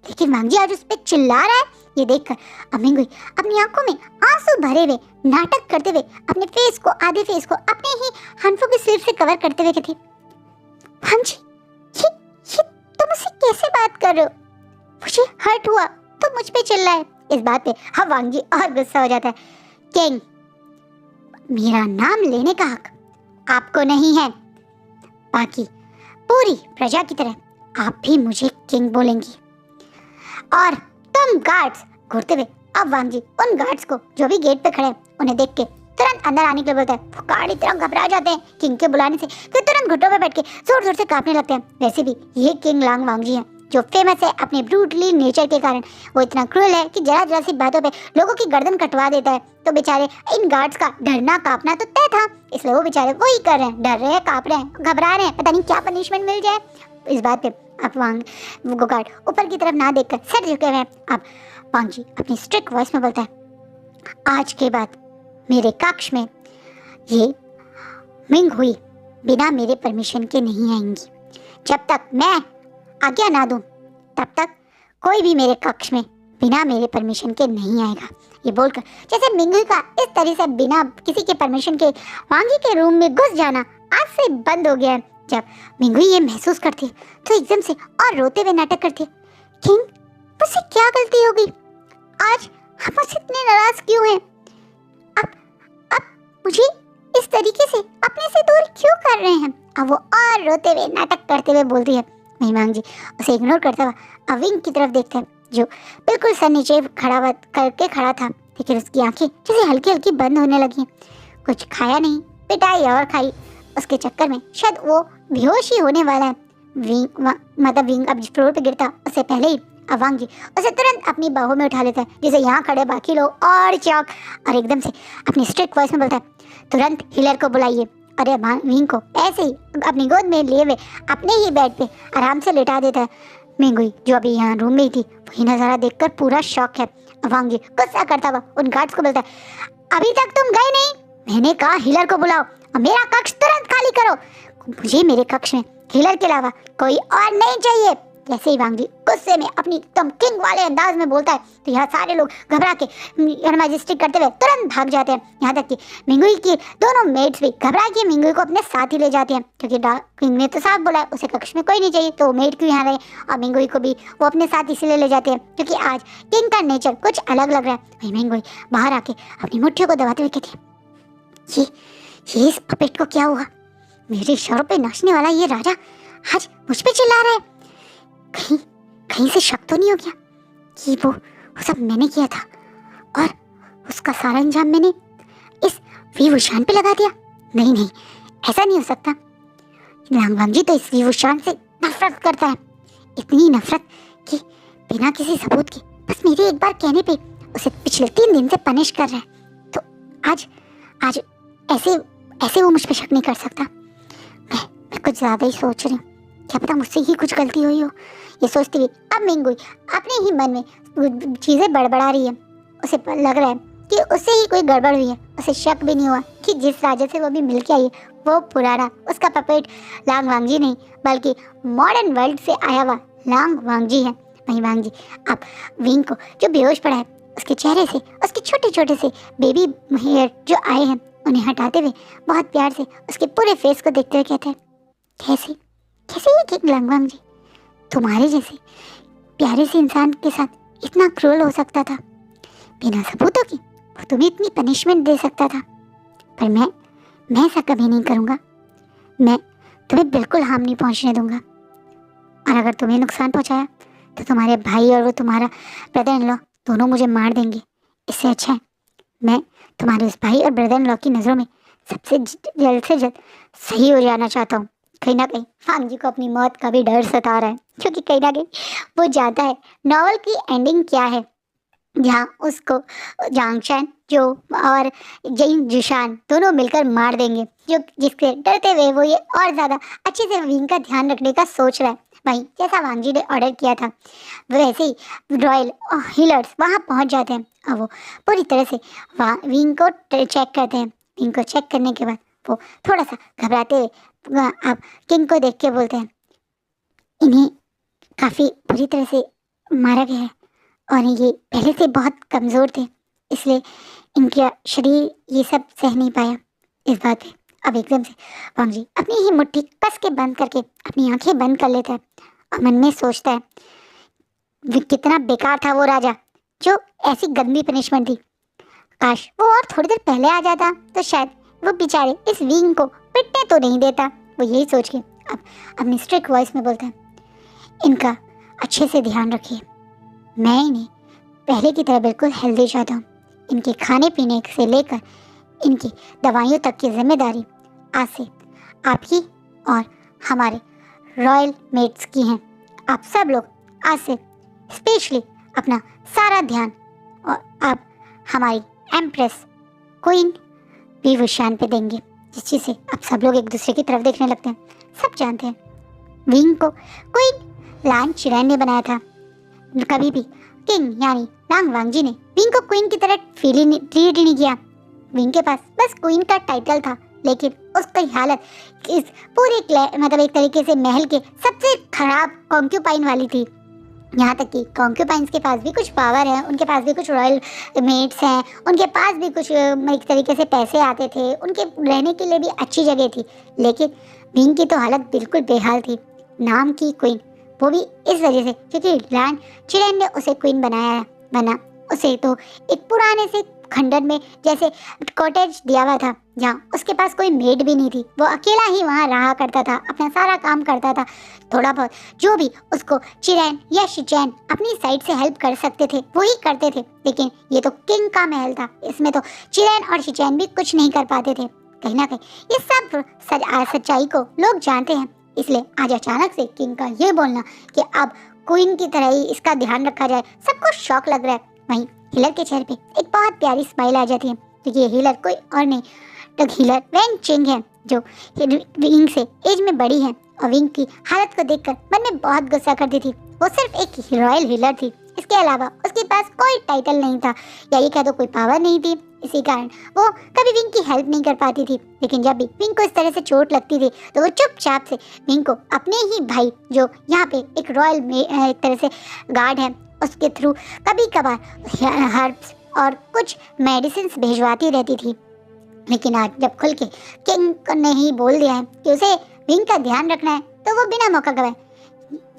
लेकिन वांग जी आज उस पर चिल्ला रहा है। ये देखकर अमिंग हुई अपनी आंखों में आंसू भरे हुए नाटक करते हुए अपने फेस को, आधे फेस को अपने ही हाथों की स्लीव से कवर करते हुए कहती, वांग जी ये तुम मुझसे कैसे बात कर रहे हो? मुझे हर्ट हुआ तो मुझ पे चिल्लाए। इस बात पे हाँ वांग जी और गुस्सा हो जाता है। किंग, मेरा नाम लेने का हक आपको नहीं है। बाकी पूरी प्रजा की तरह आप भी मुझे किंग बोलेंगी। और तुम गार्ड्स, घूरते हुए अब वांग जी उन गार्ड्स को जो भी गेट पे खड़े हैं उन्हें देख के तुरंत अंदर आने के लिए बोलता है। वो गार्ड इतना घबरा जाते हैं किंग के बुलाने से कि तुरंत घुटनों पे बैठ के जोर जोर से कांपने लगते हैं। वैसे भी ये किंग लांग वांग जी हैं जो फेमस है अपने ब्रूटली नेचर के कारण। वो इतना क्रूएल है कि जरा जरा सी बातों पे लोगों की गर्दन कटवा देता है। तो बेचारे इन गार्ड्स का डरना कांपना तो तय था, इसलिए वो बेचारे वही कर रहे हैं, डर रहे हैं, कांप रहे हैं, घबरा रहे हैं, पता नहीं क्या पनिशमेंट मिल जाए। इस बात पे अब वांग वो गार्ड ऊपर की तरफ ना देखकर सर झुके हुए हैं। अब वांग जी अपनी स्ट्रिक्ट वॉइस में बोलता है, आज के बाद मेरे कक्ष में ये मिंग हुई बिना मेरे परमिशन के नहीं आएंगी। जब तक मैं आज्ञा ना दूं तब तक कोई भी मेरे कक्ष में बिना मेरे परमिशन के नहीं आएगा। ये बोलकर जैसे मिंग हुई का इस तरह से बिना किसी के परमिशन के वांग जी के रूम में घुस जाना आज से बंद हो गया है। जब मिंग हुई ये महसूस करती है तो एकदम से और रोते हुए नाटक करती है, किंग मुझसे क्या गलती हो गई? आज हम मुझसे इतने नाराज क्यों हैं? अब मुझे इस तरीके से अपने से दूर क्यों कर रहे हैं? अब वो और रोते हुए नाटक करते हुए बोलती है। महिमांग जी उसे इग्नोर करता हुआ अविंग की तरफ देखता है जो बिल्कुल सर नीचे करके खड़ा था, लेकिन उसकी आंखें जैसे हल्की हल्की बंद होने लगी। कुछ खाया नहीं, पिटाई और खाई, उसके चक्कर में शायद वो बेहोश ही होने वाला है। विंग अब फ्लोर पे गिरता उससे पहले ही अवांग जी उसे तुरंत अपनी बाहों में उठा लेता है, जिसे यहाँ खड़े बाकी लोग और चौक और एकदम से अपनी स्ट्रिक्ट वॉइस में बोलता है, तुरंत हिलर को बुलाइए। अरे विंग को ऐसे ही अपनी गोद में लिए हुए अपने ही बेड पे आराम से लेटा देता है। मिंगुई जो अभी यहाँ रूम में ही थी वही नज़ारा देखकर पूरा शॉक है। अवांग जी गुस्सा करता हुआ उन गार्ड्स को बोलता है, अभी तक तुम गए नहीं? मैंने कहा हिलर को बुलाओ और मेरा कक्ष तुरंत खाली करो। मुझे मेरे कक्ष में हिलर के अलावा कोई और नहीं चाहिए। जैसे ही वांग जी गुस्से में अपनी एकदम किंग वाले अंदाज में बोलता है तो यहाँ सारे लोग घबरा के मैजिस्ट्रेट करते हुए तुरंत भाग जाते हैं। यहाँ तक कि मिंगुई की दोनों मेट्स भी घबरा के मिंगुई को अपने साथ ही ले जाते हैं, क्योंकि किंग ने तो साफ बोला है उसे कक्ष में कोई नहीं चाहिए, तो मेट क्यों यहाँ रहे। और मिंगुई को भी वो अपने साथ इसीलिए ले जाते हैं क्योंकि आज किंग का नेचर कुछ अलग लग रहा है। वही मिंगुई बाहर आके अपनी मुट्ठियों को दबाते हुए कहती है, ये इस पपेट को क्या हुआ? मेरे शौरों पे नाचने वाला ये राजा आज मुझ पे चिल्ला रहा है। कहीं से शक तो नहीं हो गया कि वो सब मैंने किया था और उसका सारा अंजाम मैंने इस विभूषण पे लगा दिया? नहीं, ऐसा नहीं हो सकता। लांगवांग जी तो इस विभूषण से नफरत करता है, इतनी नफरत कि बिना किसी सबूत के बस मेरे एक बार कहने पे उसे पिछले 3 दिन से पनिश कर रहा है। तो आज ऐसे वो मुझ पे शक नहीं कर सकता। मैं कुछ ज़्यादा ही सोच रही हूँ। क्या पता मुझसे ही कुछ गलती हुई हो। ये सोचती हुई अब मिंगुई अपने ही मन में चीज़ें बड़बड़ा रही है। उसे लग रहा है कि उससे ही कोई गड़बड़ हुई है। उसे शक भी नहीं हुआ कि जिस राजा से वो भी मिल के आई है वो पुराना उसका पपेट लांग वांगजी नहीं बल्कि मॉडर्न वर्ल्ड से आया हुआ लांग वांगजी है। वहीं वांगजी अब विंग को जो बेहोश पड़ा है उसके चेहरे से उसके छोटे छोटे से बेबी हेयर जो आए हैं उन्हें हटाते हुए बहुत प्यार से उसके पूरे फेस को देखते हुए कहते हैं, कैसे कैसे ये किंग लांग वांगजी तुम्हारे जैसे प्यारे से इंसान के साथ इतना क्रूर हो सकता था? बिना सबूतों की वो तुम्हें इतनी पनिशमेंट दे सकता था। पर मैं ऐसा कभी नहीं करूँगा। मैं तुम्हें बिल्कुल हार्म नहीं पहुँचने दूंगा। और अगर तुम्हें नुकसान पहुँचाया तो तुम्हारे भाई और वो तुम्हारा ब्रदर इन लॉ दोनों मुझे मार देंगे। इससे अच्छा है मैं तुम्हारे उस भाई और ब्रदर इन लॉ की नज़रों में सबसे जल्द से जल्द सही हो जाना चाहता हूँ। कहीं ना कहीं वांगजी को अपनी मौत का भी डर सता रहा है, क्योंकि कहीं ना कहीं वो जानता है नॉवल की एंडिंग क्या है, जहाँ उसको जांग चैन जो और जिंग जिशान दोनों मिलकर मार देंगे, जो जिसके डरते हुए वो ये और ज़्यादा अच्छे से विंग का ध्यान रखने का सोच रहा है। वहीं जैसा वांगजी ने ऑर्डर किया था वैसे ही रॉयल हीलर्स वहाँ पहुँच जाते हैं और वो पूरी तरह से विंग को चेक करते हैं। विंग को चेक करने के बाद वो थोड़ा सा घबराते हुए अब किंग को देख के बोलते हैं, इन्हें काफ़ी बुरी तरह से मारा गया है और ये पहले से बहुत कमज़ोर थे, इसलिए इनका शरीर ये सब सह नहीं पाया। इस बात पे अब एकदम से वांगजी अपनी ही मुट्ठी कस के बंद करके अपनी आंखें बंद कर लेता है और मन में सोचता है कितना बेकार था वो राजा जो ऐसी गंदी पनिशमेंट दी। काश वो और थोड़ी देर पहले आ जाता तो शायद वो बेचारे इस विंग को पिटने तो नहीं देता। वो यही सोच के अब अपनी स्ट्रिक्ट वॉइस में बोलता है, इनका अच्छे से ध्यान रखिए। मैं इन्हें पहले की तरह बिल्कुल हेल्दी चाहता हूँ। इनके खाने पीने से लेकर इनकी दवाइयों तक की जिम्मेदारी आज से आपकी और हमारे रॉयल मेट्स की हैं। आप सब लोग आज से स्पेशली अपना सारा ध्यान और आप हमारी एम्प्रेस क्वीन वी वुशान पे देंगे, जिस चीज़ से अब सब लोग एक दूसरे की तरफ देखने लगते हैं। सब जानते हैं विंग को क्वीन लांग चिरैन ने बनाया था। कभी भी किंग यानी लांग वांगजी ने विंग को क्वीन की तरह ट्रीट नहीं किया। विंग के पास बस क्वीन का टाइटल था, लेकिन उसकी हालत इस पूरे मतलब एक तरीके से महल के सबसे खराब कॉन्क्यूपाइन वाली थी। यहाँ तक कि कॉन्क्यूपाइंस के पास भी कुछ पावर है, उनके पास भी कुछ रॉयल मेट्स हैं, उनके पास भी कुछ एक तरीके से पैसे आते थे, उनके रहने के लिए भी अच्छी जगह थी। लेकिन विंग की तो हालत बिल्कुल बेहाल थी। नाम की क्वीन, वो भी इस वजह से क्योंकि लांग चिरैन ने उसे क्वीन बना उसे तो एक पुराने से खंडर में जैसे कॉटेज दिया हुआ था, जहाँ उसके पास कोई मेड भी नहीं थी। वो अकेला ही वहाँ रहा करता था, अपना सारा काम करता था। थोड़ा बहुत जो भी उसको चिरैन या शिचैन अपनी साइड से हेल्प कर सकते थे वो ही करते थे। लेकिन ये तो किंग का महल था, इसमें तो चिरैन और शिचैन भी कुछ नहीं कर पाते थे। कहीं ना कहीं ये सब सच्चाई को लोग जानते हैं, इसलिए आज अचानक से किंग का ये बोलना कि अब क्वीन की तरह ही इसका ध्यान रखा जाए, सबको शौक लग रहा है। वहीं हीलर के चेहरे पे एक बहुत प्यारी स्माइल आ जाती है, क्योंकि ये हीलर कोई और नहीं तो हीलर वैंग चिंग है, जो विंग से एज में बड़ी है और विंग की हालत को देखकर मन में बहुत गुस्सा करती थी। वो सिर्फ एक रॉयल हीलर थी, इसके अलावा उसके पास कोई टाइटल नहीं था या ये कह दो कोई पावर नहीं थी। इसी कारण वो कभी विंग की हेल्प नहीं कर पाती थी। लेकिन जब भी विंग को इस तरह से चोट लगती थी तो वो चुपचाप से विंग को अपने ही भाई जो यहाँ पे एक रॉयल एक तरह से गार्ड है उसके थ्रू कभी कभार हर्ब्स और कुछ मेडिसिन भेजवाती रहती थी। लेकिन आज जब खुल के किंग ने ही बोल दिया है कि उसे विंग का ध्यान रखना है तो वो बिना मौका गवाए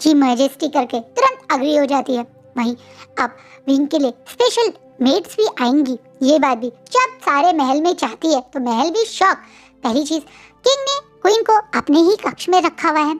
जी मैजेस्टी करके तुरंत अग्री हो जाती है। वहीं अब विंग के लिए स्पेशल मेट्स भी आएंगी, ये बात भी जब सारे महल में चाहती है तो महल भी शौक। पहली चीज, किंग ने क्वीन को अपने ही कक्ष में रखा हुआ है।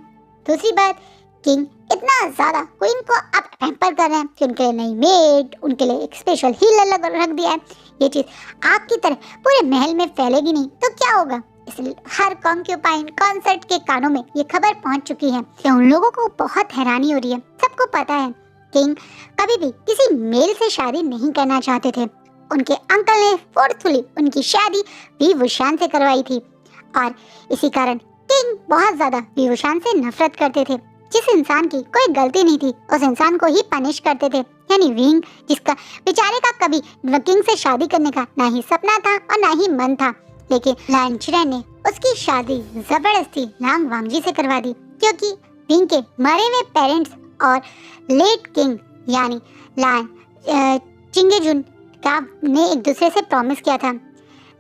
दूसरी बात, किंग इतना ज्यादा क्वीन को अब पैम्पर कर रहे हैं कि उनके लिए नई मेड, उनके लिए एक स्पेशल हीलर रख दिया है। ये चीज आग की तरह पूरे महल में फैलेगी नहीं तो क्या होगा, इसलिए हर कॉन्क्यूपाइन कॉन्सर्ट के कानों में ये खबर पहुंच चुकी है कि उन लोगों को बहुत हैरानी हो रही है। सबको पता है किंग कभी भी किसी मेल से शादी नहीं करना चाहते थे। उनके अंकल ने फोर्सफुली उनकी शादी वी वुशान से करवाई थी और इसी कारण किंग बहुत ज्यादा विभूषण से नफरत करते थे। जिस इंसान की कोई गलती नहीं थी उस इंसान को ही पनिश करते थे, यानी विंग, जिसका बेचारे का कभी किंग से शादी करने का ना ही सपना था और ना ही मन था। लेकिन लान चिरैन ने उसकी शादी जबरदस्ती लांग वांगजी से करवा दी, क्योंकि विंग के मरे हुए पेरेंट्स और लेट किंग यानी लान चिंगेजुन का ने एक दूसरे से प्रॉमिस किया था।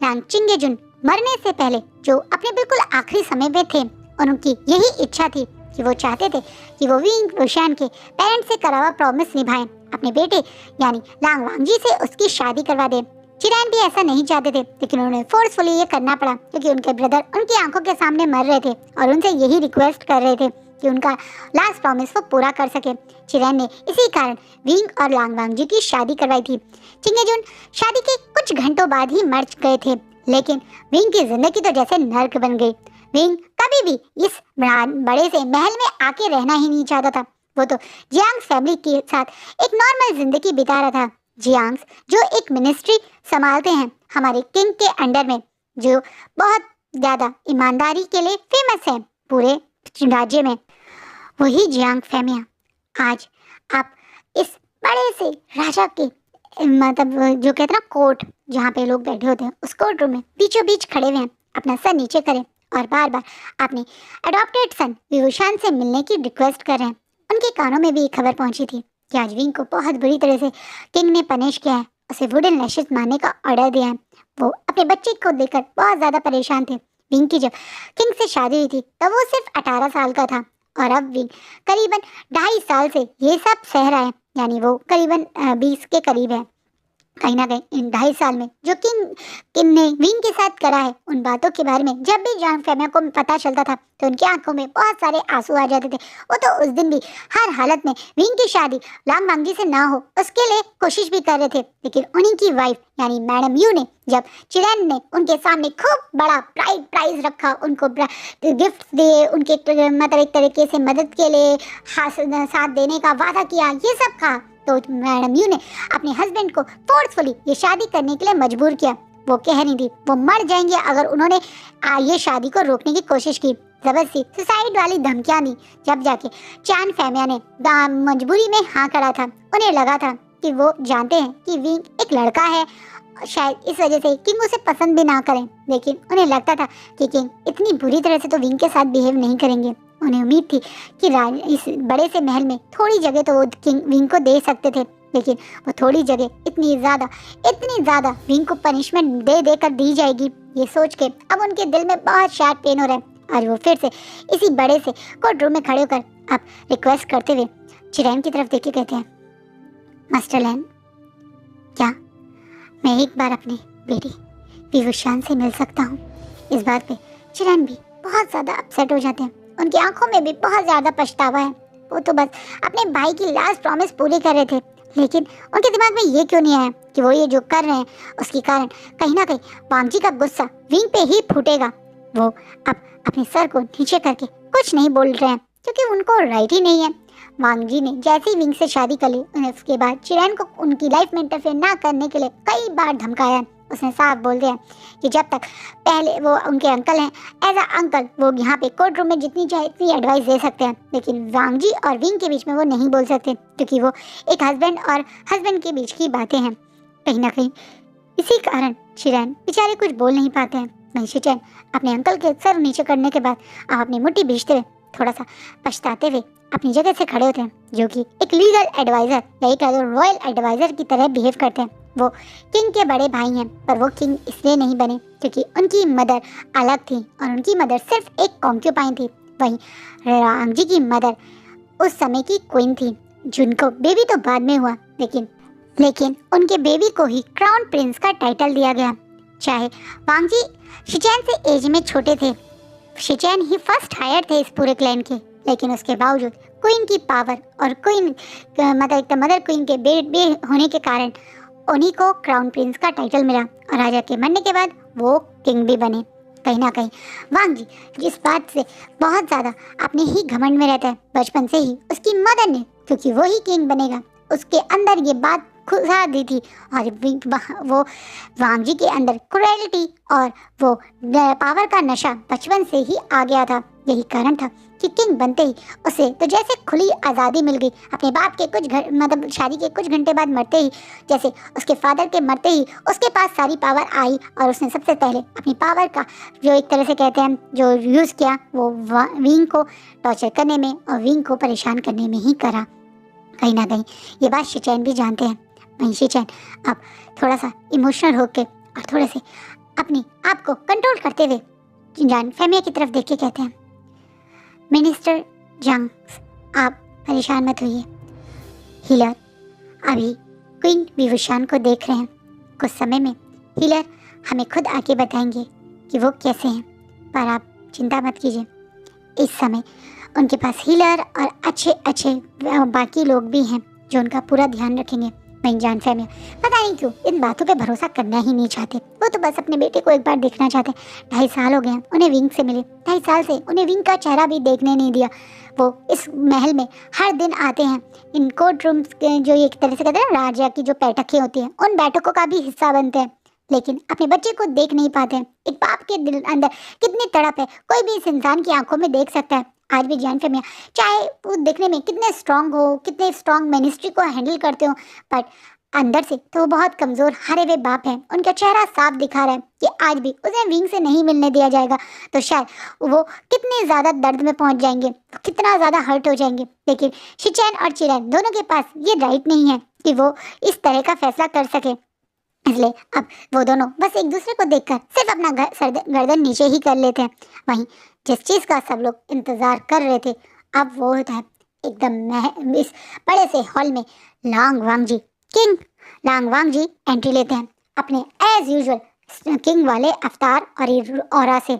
लान चिंगेजुन मरने से पहले जो अपने बिल्कुल आखिरी समय में थे और उनकी यही इच्छा थी कि वो चाहते थे कि वो विंग वुशान के पेरेंट्स से करा हुआ प्रॉमिस निभाएं, अपने बेटे यानी लांग वांगजी से उसकी शादी करवा दे। चिरैन भी ऐसा नहीं चाहते थे, लेकिन उन्हें फोर्सफुली ये करना पड़ा क्योंकि उनके ब्रदर उनकी आंखों के सामने मर रहे थे और उनसे यही रिक्वेस्ट कर रहे थे कि उनका लास्ट प्रॉमिस वो पूरा कर सके। चिरैन ने इसी कारण विंग और लांग वांगजी की शादी करवाई थी। चिंगेजुन शादी के कुछ घंटों बाद ही मर गए थे, लेकिन विंग की जिंदगी तो जैसे नर्क बन गई। विंग कभी भी इस बड़े से महल में आके रहना ही नहीं चाहता था। वो तो जियांग फैमिली के साथ एक नॉर्मल जिंदगी बिता रहा था। जियांग जो एक मिनिस्ट्री संभालते हैं हमारे किंग के अंडर में, जो बहुत ज्यादा ईमानदारी के लिए फेमस है पूरे राज्य में, वही जियांग फैमिली आज आप इस बड़े से राजा के मतलब जो कहते हैं ना कोर्ट, जहाँ पे लोग बैठे होते हैं, उस कोर्ट रूम में बीचों बीच खड़े हुए हैं, अपना सर नीचे करें और बार बार अपने अडॉप्टेड सन विभूषण से मिलने की रिक्वेस्ट कर रहे हैं। उनके कानों में भी एक खबर पहुंची थी कि आज विंग को बहुत बुरी तरह से किंग ने पनिश किया है, उसे वुडन लैशेस मारने का ऑर्डर दिया है। वो अपने बच्चे को लेकर बहुत ज्यादा परेशान थे। विंग की जब किंग से शादी हुई थी तब वो सिर्फ 18 साल का था और अब विंग करीबन 2.5 साल से ये सब सह रहा है, यानी वो करीबन 20 के करीब है। कहीं ना कहीं इन 2.5 साल में जो किंग ने विंग के साथ करा है, उन बातों के बारे में जब भी जियांग फैमिली को पता चलता था तो उनकी आंखों में बहुत सारे आंसू आ जाते थे। वो तो उस दिन भी हर हालत में विंग की शादी लांग वांगजी से ना हो उसके लिए कोशिश भी कर रहे थे। लेकिन उन्हीं की वाइफ यानी मैडम यू ने जब चिरैन ने उनके सामने खूब बड़ा प्राइज रखा, उनको गिफ्ट दिए, उनके मतलब एक तरीके से मदद के लिए साथ देने का वादा किया, ये सब कहा, तो मैडम यू ने अपने हस्बैंड को फोर्सफुली ये शादी करने के लिए मजबूर किया। वो कह रही थी वो मर जाएंगे अगर उन्होंने ये शादी को रोकने की कोशिश की। जबरदस्ती सुसाइड वाली धमकियां दी। जब जाके चान फैमिया ने मजबूरी में हाँ करा था। उन्हें लगा था कि वो जानते हैं कि विंग एक लड़का है, शायद इस वजह से किंग उसे पसंद भी ना करें, लेकिन उन्हें लगता था कि किंग इतनी बुरी तरह से तो विंग के साथ बिहेव नहीं करेंगे। उन्हें उम्मीद थी कि इस बड़े से महल में थोड़ी जगह तो वो किंग विंग को दे सकते थे, लेकिन वो थोड़ी जगह इतनी ज़्यादा विंग को पनिशमेंट दे देकर दी जाएगी, ये सोच के अब उनके दिल में बहुत शार्प पेन हो रहा है। और वो फिर से इसी बड़े से कोर्ट रूम में खड़े होकर अब रिक्वेस्ट करते हुए चिरैन की तरफ देख के कहते हैं, मास्टर लैन, क्या मैं एक बार अपने बेटी विभूषण से मिल सकता हूँ? इस बात पे चिरैन भी बहुत ज़्यादा अपसेट हो जाते हैं। उनकी आंखों में भी बहुत ज़्यादा पछतावा है। वो तो बस अपने भाई की लास्ट प्रॉमिस पूरी कर रहे थे, लेकिन उनके दिमाग में ये क्यों नहीं आया कि वो ये जो कर रहे हैं उसके कारण कहीं ना कहीं वांगजी का गुस्सा विंग पे ही फूटेगा। वो अब अपने सर को नीचे करके कुछ नहीं बोल रहे हैं क्योंकि उनको राइट ही नहीं है। वांगजी ने जैसे ही विंग से शादी कर ली, उन्हें उसके बाद चिरैन को उनकी लाइफ में इंटरफेयर ना करने के लिए कई बार धमकाया। उसने साफ बोल दिया कि जब तक पहले वो उनके अंकल हैं, एज अ अंकल वो यहाँ पे कोर्ट रूम में जितनी चाहे इतनी एडवाइस दे सकते हैं, लेकिन वांगजी और विंग के बीच में वो नहीं बोल सकते क्योंकि वो एक हस्बैंड और हस्बैंड के बीच की बातें हैं। कहीं ना कहीं इसी कारण चिरैन बेचारे कुछ बोल नहीं पाते हैं। वहीं चिरैन अपने अंकल के सर नीचे करने के बाद अब अपनी मुट्ठी भींचते हुए थोड़ा सा पछताते हुए अपनी जगह से खड़े होते हैं, जो कि एक लीगल एडवाइजर या एक रॉयल एडवाइजर की तरह बिहेव करते हैं। वो किंग के बड़े भाई हैं, पर वो किंग इसलिए नहीं बने क्योंकि उनकी मदर अलग थी और उनकी मदर सिर्फ एक कॉन्क्यूपाइन थी। वहीं वांगजी की मदर उस समय की क्वीन थी, जिनको बेबी तो बाद में हुआ, लेकिन उनके बेबी को ही क्राउन प्रिंस का टाइटल दिया गया। चाहे वांगजी शिचैन से एज में छोटे थे, शिचैन ही फर्स्ट हायर थे इस पूरे क्लैन के, लेकिन उसके बावजूद क्वीन की पावर और क्वीन मतलब मदर क्वीन के बेबी होने के कारण उन्हीं को क्राउन प्रिंस का टाइटल मिला और राजा के मरने के बाद वो किंग भी बने। कहीं ना कहीं वांगजी जिस बात से बहुत ज़्यादा अपने ही घमंड में रहता है, बचपन से ही उसकी मदर ने, क्योंकि वो ही किंग बनेगा, उसके अंदर ये बात घुसा दी थी। और वो वांग जी के अंदर क्रुएलिटी और वो पावर का नशा बचपन से ही आ गया था। यही कारण था कि किंग बनते ही उसे तो जैसे खुली आज़ादी मिल गई। अपने बाप के मतलब शादी के कुछ घंटे बाद मरते ही, जैसे उसके फादर के मरते ही उसके पास सारी पावर आई और उसने सबसे पहले अपनी पावर का जो एक तरह से कहते हैं जो यूज़ किया वो विंग को टॉर्चर करने में और विंग को परेशान करने में ही करा। कहीं ना कहीं ये बात शिचैन भी जानते हैं। वहीं शिचैन अब थोड़ा सा इमोशनल होकर और थोड़े से अपने आप को कंट्रोल करते हुए जान फेमिया की तरफ देख के कहते हैं, मिनिस्टर जंग, आप परेशान मत होइए। हीलर अभी क्वीन विवुशान को देख रहे हैं। कुछ समय में हीलर हमें खुद आके बताएंगे कि वो कैसे हैं, पर आप चिंता मत कीजिए। इस समय उनके पास हीलर और अच्छे बाकी लोग भी हैं जो उनका पूरा ध्यान रखेंगे। वहीं जान फेमिया पता नहीं क्यों इन बातों पे भरोसा करना ही नहीं चाहते। वो तो बस अपने बेटे को एक बार देखना चाहते। 2.5 साल हो गए हैं उन्हें विंग से मिले। 2.5 साल से उन्हें विंग का चेहरा भी देखने नहीं दिया। वो इस महल में हर दिन आते हैं। इन कोर्ट रूम्स के जो एक तरह से कहते हैं राजा की जो बैठकें होती हैं उन बैठकों का भी हिस्सा बनते हैं, लेकिन अपने बच्चे को देख नहीं पाते हैं। एक बाप के दिल अंदर कितनी तड़प है कोई भी इस इंसान की आंखों में देख सकता है। आज भी जान फेमिया चाहे वो दिखने में कितने स्ट्रांग हो, कितने स्ट्रांग मिनिस्ट्री को हैंडल करते हो, बट अंदर से तो वो बहुत कमज़ोर हारे हुए बाप हैं। उनका चेहरा साफ दिखा रहा है कि आज भी उसे विंग से नहीं मिलने दिया जाएगा तो शायद वो कितने ज़्यादा दर्द में पहुंच जाएंगे, कितना ज़्यादा हर्ट हो जाएंगे। लेकिन शिचैन और चिरैन दोनों के पास ये राइट नहीं है कि वो इस तरह का फैसला कर सके। इसलिए अब वो दोनों बस एक दूसरे को देखकर सिर्फ अपना गर्दन नीचे ही कर लेते हैं। वहीं जिस चीज़ का सब लोग इंतज़ार कर रहे थे अब वो होता है एकदम इस बड़े से हॉल में लांग वांग जी, किंग लांग वांग जी एंट्री लेते हैं अपने एज यूजुअल किंग वाले अवतार और ऑरा से,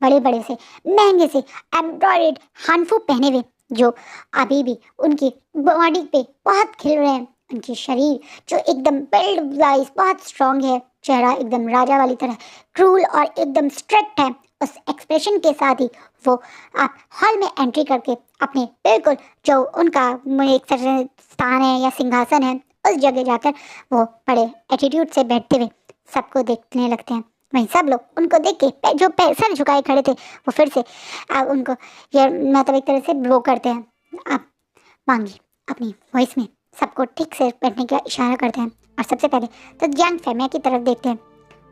बड़े बड़े से महंगे से एम्ब्रॉयडर्ड हानफू पहने हुए जो अभी भी उनकी बॉडी पे बहुत खिल रहे हैं। उनकी शरीर जो एकदम बिल्ड वाइज बहुत स्ट्रांग है, चेहरा एकदम राजा वाली तरह क्रूल और एकदम स्ट्रिक्ट है। उस एक्सप्रेशन के साथ ही वो आप हॉल में एंट्री करके अपने बिल्कुल जो उनका एक तरह स्थान है या सिंहासन है उस जगह जाकर वो बड़े एटीट्यूड से बैठते हुए सबको देखने लगते हैं। वहीं सब लोग उनको देख के जो सर झुकाए खड़े थे वो फिर से उनको ये मतलब एक तरह से वो करते हैं। आप मांगी अपनी वॉइस में सबको ठीक से बैठने का इशारा करते हैं और सबसे पहले तो जान फेमिया की तरफ देखते हैं।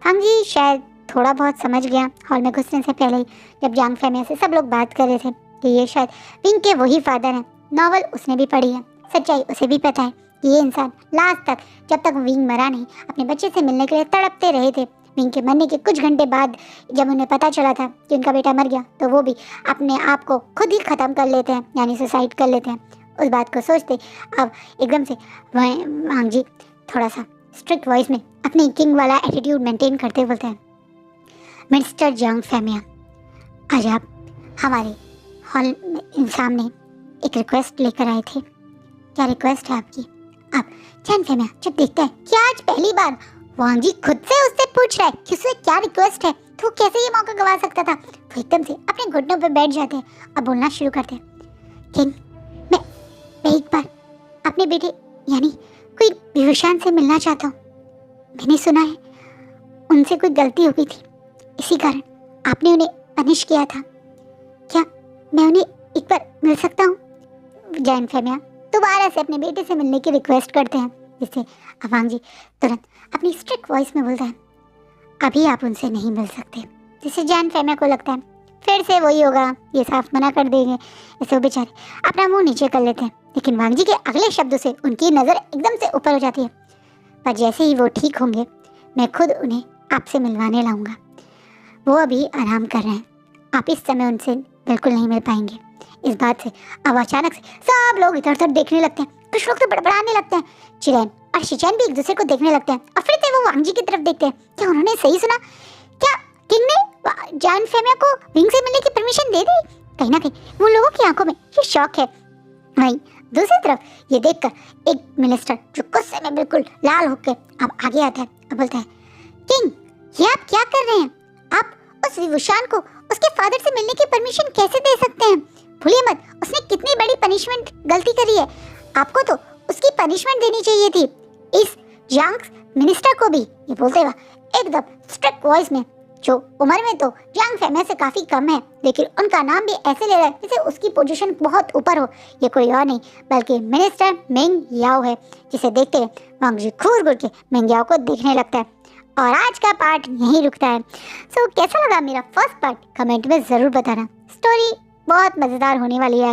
हम जी शायद थोड़ा बहुत समझ गया हॉल में घुसने से पहले ही, जब जान फेमिया से सब लोग बात कर रहे थे कि ये शायद विंग के वही फादर हैं। नॉवल उसने भी पढ़ी है, सच्चाई उसे भी पता है कि ये इंसान लास्ट तक जब तक विंग मरा नहीं अपने बच्चे से मिलने के लिए तड़पते रहे थे। विंग के मरने के कुछ घंटे बाद जब उन्हें पता चला था कि उनका बेटा मर गया तो वो भी अपने आप को खुद ही ख़त्म कर लेते हैं, यानी सुसाइड कर लेते हैं। उस बात को सोचते अब एकदम से वांग जी थोड़ा सा स्ट्रिक्ट वॉइस में अपने किंग वाला एटीट्यूड मेंटेन करते बोलते हैं, मिस्टर जांग फेमिया, आज आप हमारे हॉल में सामने एक रिक्वेस्ट लेकर आए थे। क्या रिक्वेस्ट है आपकी? आप जांग फेमिया जब देखता है कि आज पहली बार वांग जी खुद से उससे पूछ रहा है कि उसे क्या रिक्वेस्ट है तो कैसे ये मौका गवा सकता था। वो एकदम से अपने घुटनों पर बैठ जाते हैं और बोलना शुरू करते हैं, किंग मैं एक बार अपने बेटे यानी कोई विवुशान से मिलना चाहता हूँ। मैंने सुना है उनसे कोई गलती हो गई थी, इसी कारण आपने उन्हें पनिश किया था। क्या मैं उन्हें एक बार मिल सकता हूँ? जैन फेमिया दोबारा से अपने बेटे से मिलने की रिक्वेस्ट करते हैं, जिससे वांग जी तुरंत अपनी स्ट्रिक्ट वॉइस में बोलता है, अभी आप उनसे नहीं मिल सकते। जिससे जैन फेमिया को लगता है फिर से वही होगा, ये साफ मना कर देंगे। ऐसे वो बेचारे अपना मुंह नीचे कर लेते हैं, लेकिन वांग जी के अगले शब्दों से उनकी नज़र एकदम से ऊपर हो जाती है। पर जैसे ही वो ठीक होंगे मैं खुद उन्हें आपसे मिलवाने लाऊंगा। वो अभी आराम कर रहे हैं, आप इस समय उनसे बिल्कुल नहीं मिल पाएंगे। इस बात से अब अचानक से सब लोग इधर उधर देखने लगते हैं। कुछ लोग तो बड़बड़ाने लगते हैं। चिरैन और शिचैन भी एक दूसरे को देखने लगते हैं और फिर से वो वांग जी की तरफ देखते हैं। क्या उन्होंने सही सुना? क्या किंग ने जान फेमिया को विंग से मिलने की परमिशन दे दी? कहीं ना कहीं वो लोगों की आंखों में ये शौक है। वहीं दूसरी तरफ ये देखकर एक मिनिस्टर जो गुस्से में बिल्कुल लाल होकर अब आगे आता है और बोलता है, किंग ये आप क्या कर रहे हैं? आप उस विवुशान को उसके फादर से मिलने की परमिशन कैसे दे सकते हैं? भूलिए मत उसने कितनी बड़ी पनिशमेंट गलती करी है। आपको तो उसकी पनिशमेंट देनी चाहिए थी। इस यांग मिनिस्टर को भी ये बोलते हुए एकदम स्ट्रिक्ट वॉइस में, जो उम्र में तो यांग फैमिली से काफी कम है, लेकिन उनका नाम भी ऐसे ले रहा है जैसे उसकी पोजीशन बहुत ऊपर हो। ये कोई और नहीं बल्कि मिनिस्टर मेंग याओ है, जिसे देखते हुए वांग जी घूर घूर के मेंग याओ को देखने लगता है। और आज का पार्ट यहीं रुकता है। सो कैसा लगा मेरा फर्स्ट पार्ट कमेंट में ज़रूर बताना। स्टोरी बहुत मज़ेदार होने वाली है।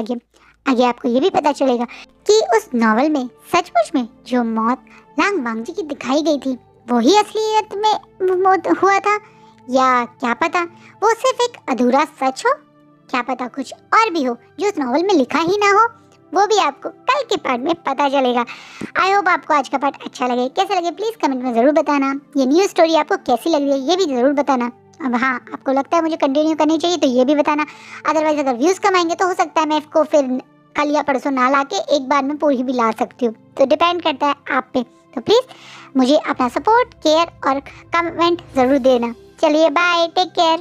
आगे आपको ये भी पता चलेगा कि उस नॉवल में सचमुच में जो मौत लांग वांग जी की दिखाई गई थी वो ही असलियत में मौत हुआ था, या क्या पता वो सिर्फ एक अधूरा सच हो। क्या पता कुछ और भी हो जो उस नॉवल में लिखा ही ना हो। वो भी आपको कल के पार्ट में पता चलेगा। आई होप आपको आज का पार्ट अच्छा लगे। कैसा लगे प्लीज़ कमेंट में ज़रूर बताना। ये न्यू स्टोरी आपको कैसी लग रही है ये भी ज़रूर बताना। अब हाँ, आपको लगता है मुझे कंटिन्यू करनी चाहिए तो ये भी बताना। अदरवाइज अगर व्यूज़ कम आएंगे तो हो सकता है मैं इसको फिर कल या परसों ना ला के एक बार में पूरी भी ला सकती हूँ, तो डिपेंड करता है आप पे। तो प्लीज़ मुझे अपना सपोर्ट, केयर और कमेंट ज़रूर देना। चलिए बाय, टेक केयर।